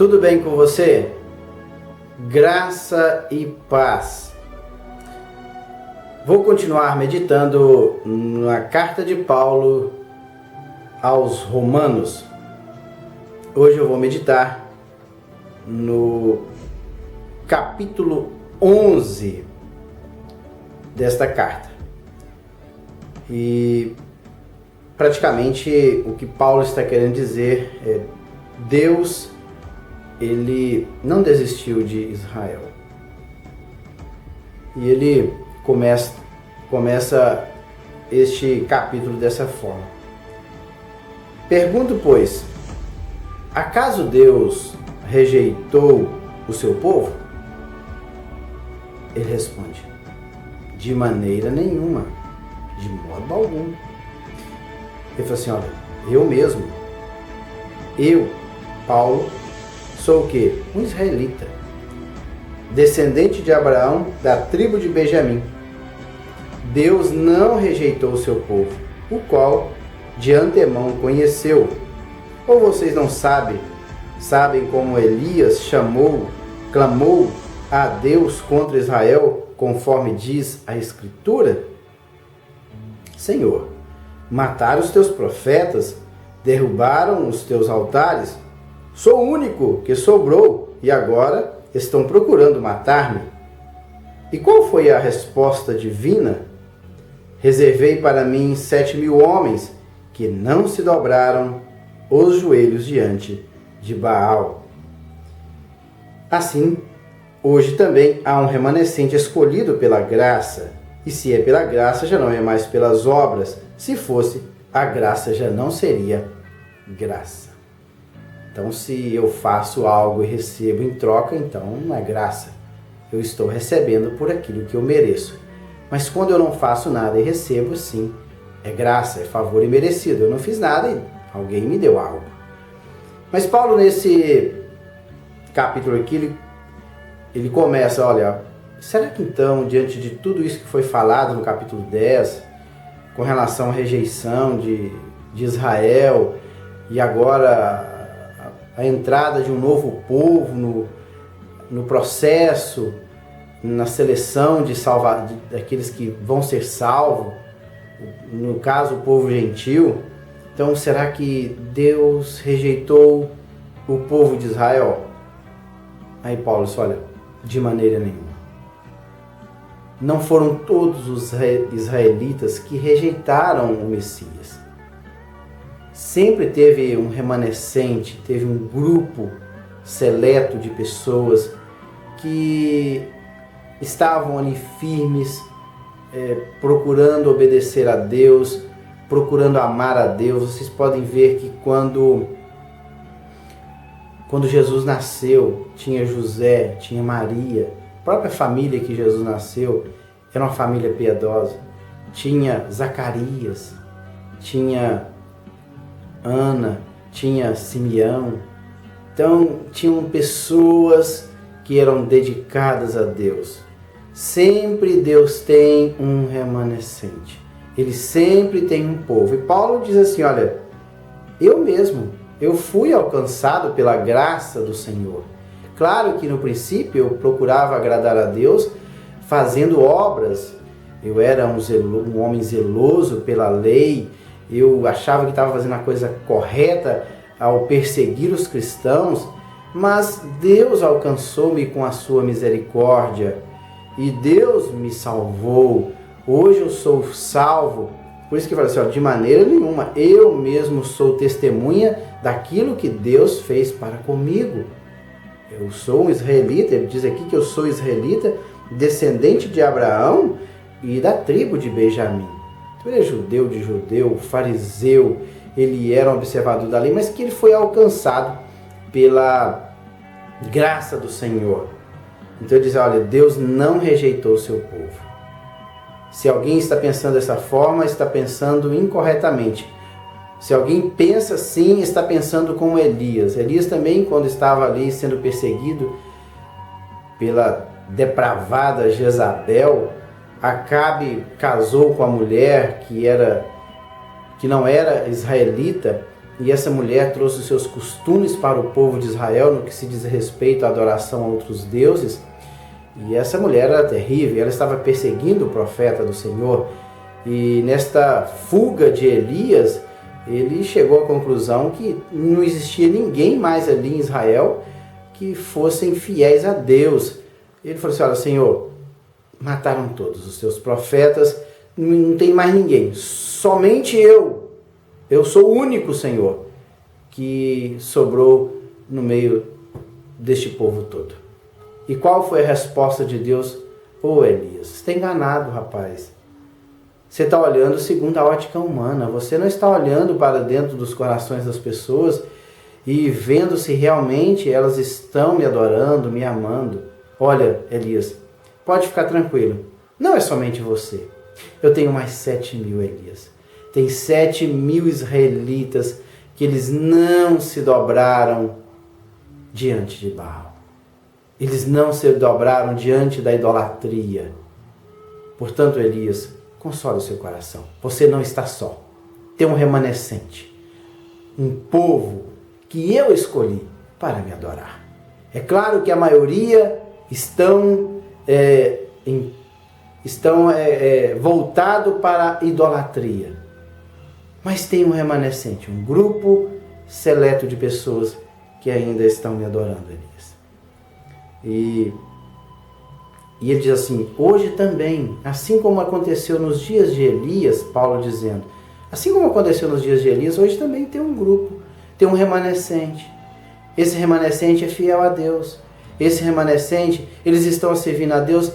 Tudo bem com você? Graça e paz. Vou continuar meditando na carta de Paulo aos Romanos. Hoje eu vou meditar no capítulo 11 desta carta. E praticamente o que Paulo está querendo dizer é: Deus, ele não desistiu de Israel. E ele começa este capítulo dessa forma. Pergunto, pois, acaso Deus rejeitou o seu povo? Ele responde: de maneira nenhuma, de modo algum. Ele fala assim: olha, eu, Paulo, sou o quê? Um israelita, descendente de Abraão, da tribo de Benjamim. Deus não rejeitou o seu povo, o qual de antemão conheceu. Ou vocês não sabem como Elias clamou a Deus contra Israel, conforme diz a Escritura? Senhor, mataram os teus profetas, derrubaram os teus altares. Sou o único que sobrou e agora estão procurando matar-me. E qual foi a resposta divina? Reservei para mim 7.000 homens que não se dobraram os joelhos diante de Baal. Assim, hoje também há um remanescente escolhido pela graça. E se é pela graça, já não é mais pelas obras. Se fosse, a graça já não seria graça. Então, se eu faço algo e recebo em troca, então não é graça. Eu estou recebendo por aquilo que eu mereço. Mas quando eu não faço nada e recebo, sim, é graça, é favor imerecido. Eu não fiz nada e alguém me deu algo. Mas Paulo, nesse capítulo aqui, ele começa, olha, será que então, diante de tudo isso que foi falado no capítulo 10, com relação à rejeição de Israel, e agora a entrada de um novo povo no processo, na seleção daqueles que vão ser salvos, no caso o povo gentil, então será que Deus rejeitou o povo de Israel? Aí Paulo diz, olha, de maneira nenhuma. Não foram todos os israelitas que rejeitaram o Messias. Sempre teve um remanescente, teve um grupo seleto de pessoas que estavam ali firmes, procurando obedecer a Deus, procurando amar a Deus. Vocês podem ver que quando Jesus nasceu, tinha José, tinha Maria, a própria família que Jesus nasceu era uma família piedosa. Tinha Zacarias, tinha Ana, tinha Simeão. Então, tinham pessoas que eram dedicadas a Deus. Sempre Deus tem um remanescente. Ele sempre tem um povo. E Paulo diz assim, olha, eu fui alcançado pela graça do Senhor. Claro que no princípio eu procurava agradar a Deus fazendo obras. Eu era um homem zeloso pela lei. Eu achava que estava fazendo a coisa correta ao perseguir os cristãos. Mas Deus alcançou-me com a sua misericórdia. E Deus me salvou. Hoje eu sou salvo. Por isso que fala assim, ó, de maneira nenhuma. Eu mesmo sou testemunha daquilo que Deus fez para comigo. Eu sou um israelita. Ele diz aqui que eu sou israelita, descendente de Abraão e da tribo de Benjamim. Então ele é judeu de judeu, fariseu. Ele era um observador da lei, mas que ele foi alcançado pela graça do Senhor. Então ele diz, olha, Deus não rejeitou o seu povo. Se alguém está pensando dessa forma, está pensando incorretamente. Se alguém pensa assim, está pensando como Elias. Elias também, quando estava ali sendo perseguido pela depravada Jezabel, Acabe casou com a mulher que não era israelita, e essa mulher trouxe os seus costumes para o povo de Israel no que se diz respeito à adoração a outros deuses. E essa mulher era terrível, ela estava perseguindo o profeta do Senhor. E nesta fuga de Elias, ele chegou à conclusão que não existia ninguém mais ali em Israel que fossem fiéis a Deus. Ele falou assim: olha, Senhor, mataram todos os teus profetas, não tem mais ninguém, somente eu sou o único, Senhor, que sobrou no meio deste povo todo. E qual foi a resposta de Deus? Ô Elias, você está enganado, rapaz. Você está olhando segundo a ótica humana, você não está olhando para dentro dos corações das pessoas e vendo se realmente elas estão me adorando, me amando. Olha, Elias, pode ficar tranquilo, não é somente você. Eu tenho mais 7.000, Elias. Tem 7.000 israelitas que eles não se dobraram diante de Baal. Eles não se dobraram diante da idolatria. Portanto, Elias, console o seu coração. Você não está só. Tem um remanescente. Um povo que eu escolhi para me adorar. É claro que a maioria estão voltado para a idolatria. Mas tem um remanescente, um grupo seleto de pessoas que ainda estão me adorando, Elias. E ele diz assim: hoje também, assim como aconteceu nos dias de Elias, Paulo dizendo, assim como aconteceu nos dias de Elias, hoje também tem um grupo, tem um remanescente. Esse remanescente é fiel a Deus. Esse remanescente, eles estão servindo a Deus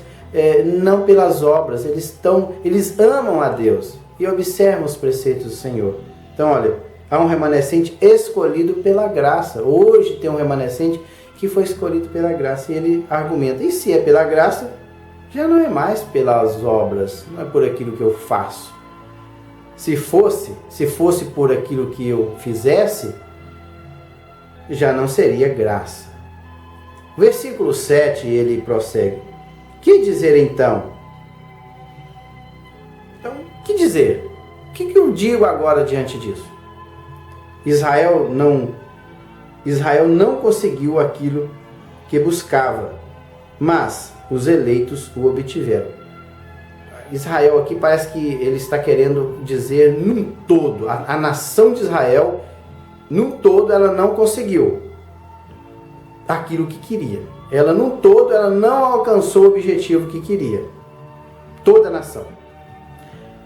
não pelas obras, eles amam a Deus e observam os preceitos do Senhor. Então, olha, há um remanescente escolhido pela graça. Hoje tem um remanescente que foi escolhido pela graça. E ele argumenta: e se é pela graça, já não é mais pelas obras, não é por aquilo que eu faço. Se fosse por aquilo que eu fizesse, já não seria graça. Versículo 7, ele prossegue: que dizer então? Então, que dizer? O que eu digo agora diante disso? Israel não conseguiu aquilo que buscava, mas os eleitos o obtiveram. Israel aqui parece que ele está querendo dizer num todo, a nação de Israel, num todo, ela não conseguiu aquilo que queria. Ela, num todo, ela não alcançou o objetivo que queria. Toda a nação.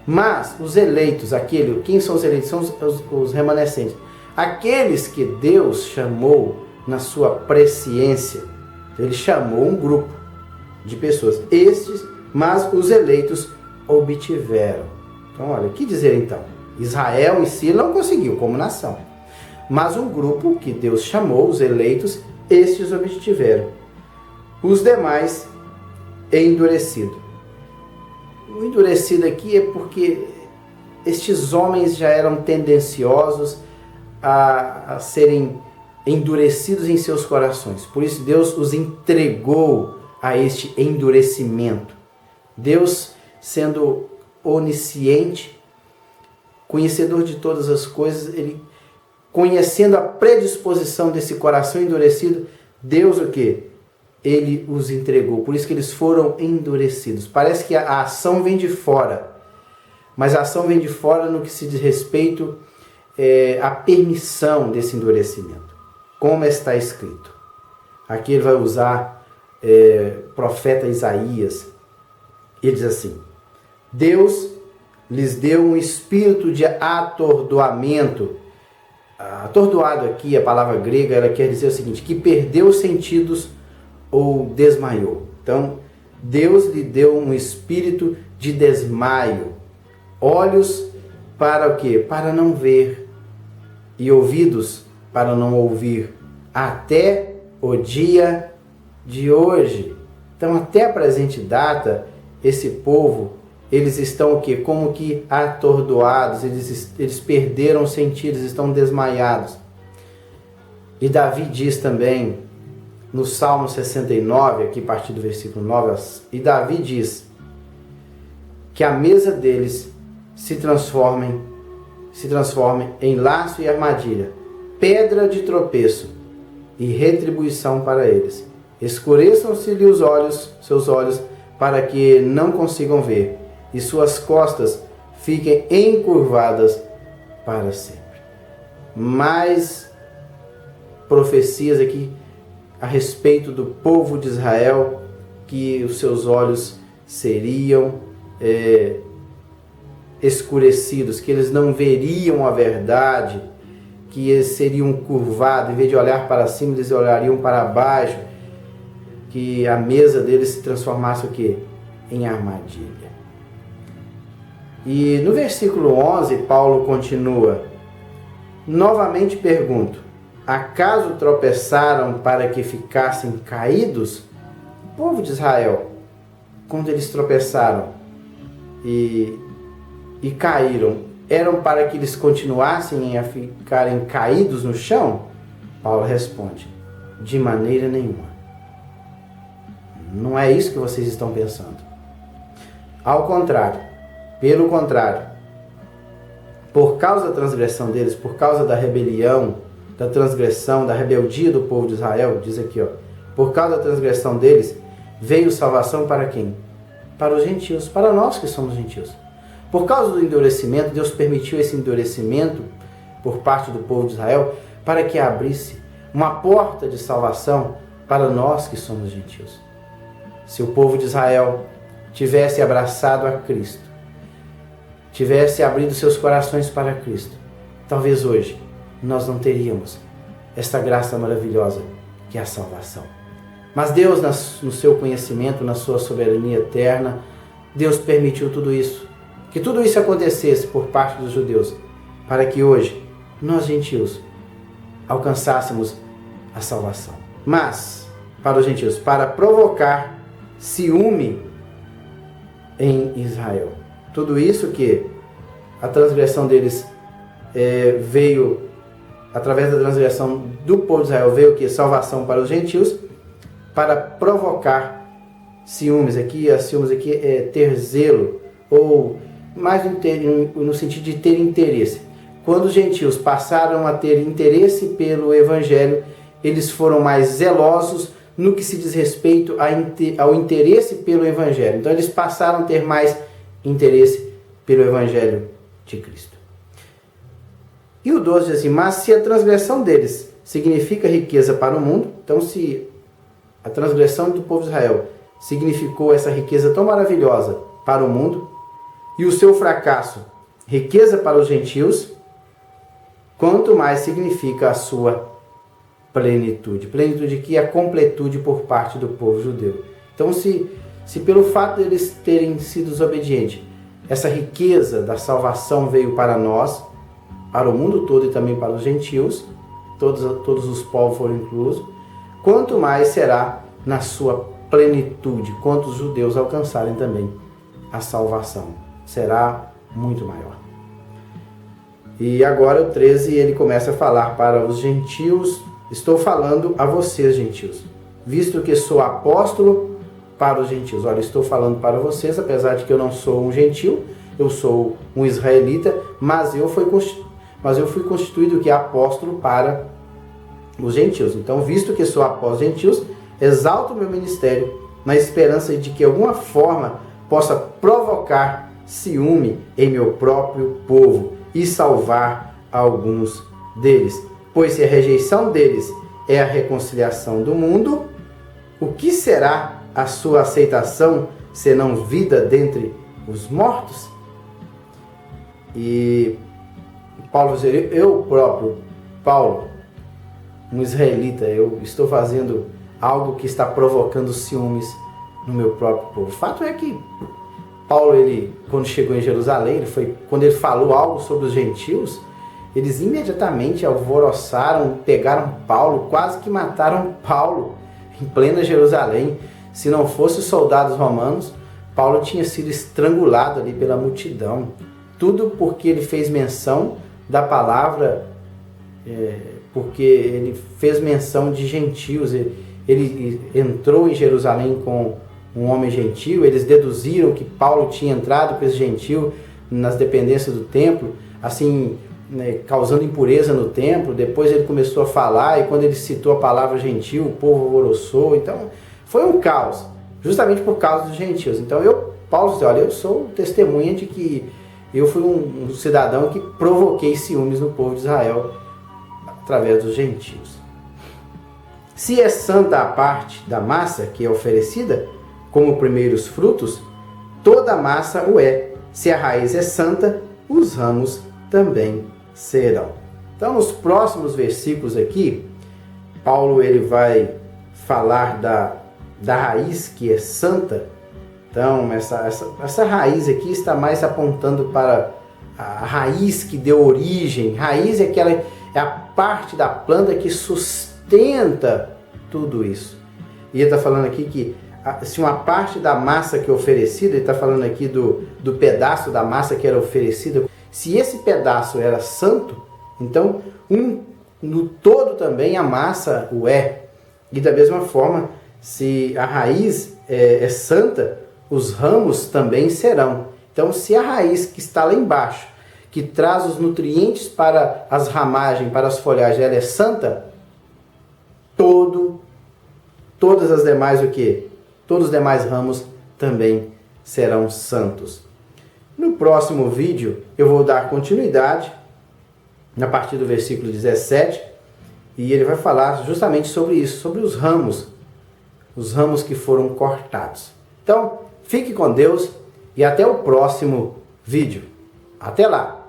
Mas os eleitos, quem são os eleitos? São os remanescentes. Aqueles que Deus chamou na sua presciência. Ele chamou um grupo de pessoas. Mas os eleitos obtiveram. Então, olha, o que dizer então? Israel em si não conseguiu como nação. Mas um grupo que Deus chamou, os eleitos, estes obtiveram. Os demais, endurecido. O endurecido aqui é porque estes homens já eram tendenciosos a serem endurecidos em seus corações. Por isso Deus os entregou a este endurecimento. Deus, sendo onisciente, conhecedor de todas as coisas, ele, conhecendo a predisposição desse coração endurecido, Deus o quê? Ele os entregou. Por isso que eles foram endurecidos. Parece que a ação vem de fora. Mas a ação vem de fora no que se diz respeito à permissão desse endurecimento. Como está escrito. Aqui ele vai usar profeta Isaías. Ele diz assim: Deus lhes deu um espírito de atordoamento. Atordoado aqui, a palavra grega, ela quer dizer o seguinte: que perdeu os sentidos ou desmaiou. Então, Deus lhe deu um espírito de desmaio. Olhos para o quê? Para não ver. E ouvidos para não ouvir. Até o dia de hoje. Então, até a presente data, esse povo, eles estão o quê? Como que atordoados. Eles perderam os sentidos, estão desmaiados. E Davi diz também, no Salmo 69, aqui a partir do versículo 9, e Davi diz que a mesa deles se transforme se transforme em laço e armadilha, pedra de tropeço e retribuição para eles. Escureçam-se-lhe os olhos, seus olhos, para que não consigam ver, e suas costas fiquem encurvadas para sempre. Mais profecias aqui a respeito do povo de Israel, que os seus olhos seriam escurecidos, que eles não veriam a verdade, que eles seriam curvados, em vez de olhar para cima, eles olhariam para baixo, que a mesa deles se transformasse o quê? Em armadilha. E no versículo 11, Paulo continua: novamente pergunto, acaso tropeçaram para que ficassem caídos? O povo de Israel, quando eles tropeçaram e caíram, eram para que eles continuassem a ficarem caídos no chão? Paulo responde: de maneira nenhuma. Não é isso que vocês estão pensando. Ao contrário, pelo contrário, por causa da transgressão deles, por causa da rebelião, da transgressão, da rebeldia do povo de Israel, diz aqui, por causa da transgressão deles, veio salvação para quem? Para os gentios, para nós que somos gentios. Por causa do endurecimento, Deus permitiu esse endurecimento por parte do povo de Israel para que abrisse uma porta de salvação para nós que somos gentios. Se o povo de Israel tivesse abraçado a Cristo, tivesse abrido seus corações para Cristo, talvez hoje nós não teríamos esta graça maravilhosa que é a salvação. Mas Deus, no seu conhecimento, na sua soberania eterna, Deus permitiu tudo isso, que tudo isso acontecesse por parte dos judeus, para que hoje nós gentios alcançássemos a salvação. Mas, para os gentios, para provocar ciúme em Israel. Tudo isso que a transgressão deles veio, através da transgressão do povo de Israel, veio que salvação para os gentios, para provocar ciúmes. Ciúmes aqui é ter zelo, ou mais no sentido de ter interesse. Quando os gentios passaram a ter interesse pelo Evangelho, eles foram mais zelosos no que se diz respeito ao interesse pelo Evangelho. Então eles passaram a ter mais interesse pelo Evangelho de Cristo. E o 12 diz assim: mas se a transgressão deles significa riqueza para o mundo, então se a transgressão do povo de Israel significou essa riqueza tão maravilhosa para o mundo, e o seu fracasso riqueza para os gentios, quanto mais significa a sua plenitude. Plenitude que é a completude por parte do povo judeu. Então, se pelo fato de eles terem sido desobedientes, essa riqueza da salvação veio para nós, para o mundo todo e também para os gentios, todos os povos foram inclusos, quanto mais será na sua plenitude, quanto os judeus alcançarem também a salvação. Será muito maior. E agora o 13, ele começa a falar para os gentios: estou falando a vocês, gentios, visto que sou apóstolo para os gentios. Olha, estou falando para vocês, apesar de que eu não sou um gentil, eu sou um israelita, mas eu fui constituído que apóstolo para os gentios. Então, visto que sou apóstolo dos gentios, exalto o meu ministério na esperança de que de alguma forma possa provocar ciúme em meu próprio povo e salvar alguns deles. Pois se a rejeição deles é a reconciliação do mundo, o que será a sua aceitação, senão vida dentre os mortos? E Paulo diz: eu próprio, Paulo, um israelita, eu estou fazendo algo que está provocando ciúmes no meu próprio povo. O fato é que Paulo, quando chegou em Jerusalém, quando ele falou algo sobre os gentios, eles imediatamente alvoroçaram, pegaram Paulo, quase que mataram Paulo em plena Jerusalém. Se não fossem os soldados romanos, Paulo tinha sido estrangulado ali pela multidão. Tudo porque ele fez menção da palavra, porque ele fez menção de gentios. Ele entrou em Jerusalém com um homem gentil, eles deduziram que Paulo tinha entrado com esse gentil nas dependências do templo. assim, né, causando impureza no templo. Depois ele começou a falar, e quando ele citou a palavra gentil, o povo alvoroçou. Então foi um caos, justamente por causa dos gentios. Então Paulo disse, olha, eu sou testemunha de que eu fui um cidadão que provoquei ciúmes no povo de Israel através dos gentios. Se é santa a parte da massa que é oferecida como primeiros frutos, toda a massa o é. Se a raiz é santa, os ramos também serão. Então, nos próximos versículos aqui, Paulo ele vai falar da raiz que é santa. Então, essa raiz aqui está mais apontando para a raiz que deu origem. Raiz é a parte da planta que sustenta tudo isso. E ele está falando aqui que se uma parte da massa que é oferecida, ele está falando aqui do pedaço da massa que era oferecida, se esse pedaço era santo, então no todo também a massa o é. E da mesma forma, se a raiz é santa, os ramos também serão. Então, se a raiz que está lá embaixo, que traz os nutrientes para as ramagens, para as folhagens, ela é santa, todas as demais o quê? Todos os demais ramos também serão santos. No próximo vídeo eu vou dar continuidade a partir do versículo 17, e ele vai falar justamente sobre isso, sobre os ramos que foram cortados. Então, fique com Deus e até o próximo vídeo. Até lá!